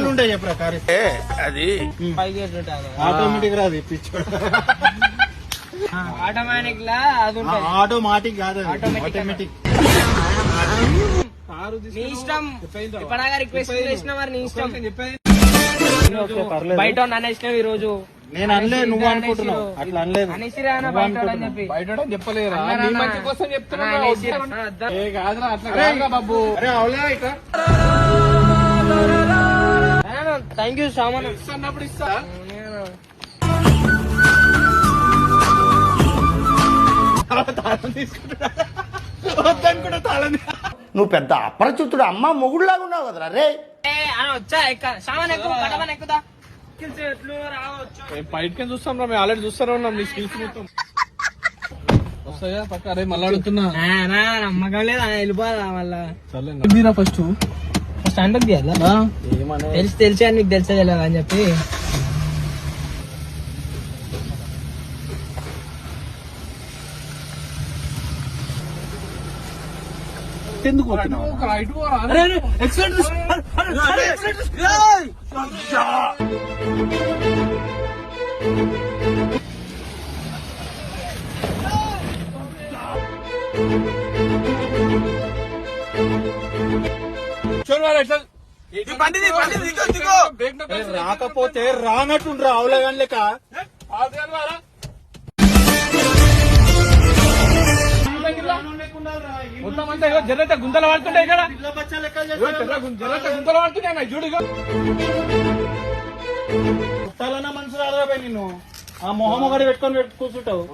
ఉంటాయి చెప్పరా అది ఆటోమేటిక్ రాదు ఆటోమేటిక్ లా అది ఆటోమేటిక్ కాదు ఆటోమేటిక్ నీ ఇష్టం ఇప్పటిదాకా రిక్వెస్ట్ చేసిన మరి నీ ఇష్టం బయట అనేసినావు ఈ రోజు నేను అనలే నువ్వు అనుకుంటున్నావు అట్లా అనలేదు అనేసిరా బయట అని చెప్పి బయట చెప్పలేరా నీ మంచి కోసం చెప్తున్నా అట్లా బాబు థ్యాంక్ యూ సామాన్ ఇస్తున్నప్పుడు ఇస్తా వద్దనుకుంటా తాళం నువ్వు పెద్ద అపరిచితుడు అమ్మ మొగుడులాగా ఉన్నావు కదరా రే వచ్చా సామాన్ ఎక్కుదా బయటకి చూస్తాం రా మేము ఆల్రెడీ చూస్తానే ఉన్నాం నీ స్కిల్స్ మొత్తం వస్తాయా పక్క అరే మళ్ళీ అడుగుతున్నా నమ్మకం లేదు వెళ్ళిపోదా మళ్ళా సర్లేరా ఫస్ట్ స్టాండర్డ్ తీయాలా తెలిసి అని నీకు తెలిసే తెలియదు అని చెప్పి ఎందుకు రాకపోతే రానట్టుండ్రా అవులగాని లెక్క మొత్తం అంతా జర్రైతే గుంతలు పడుతుంటాయి కదా గుంతలు పడుతున్నాయి చూడు మనుషులు రాదా నిన్ను ఆ మొహం ఒకటి పెట్టుకొని కూర్చుంటావు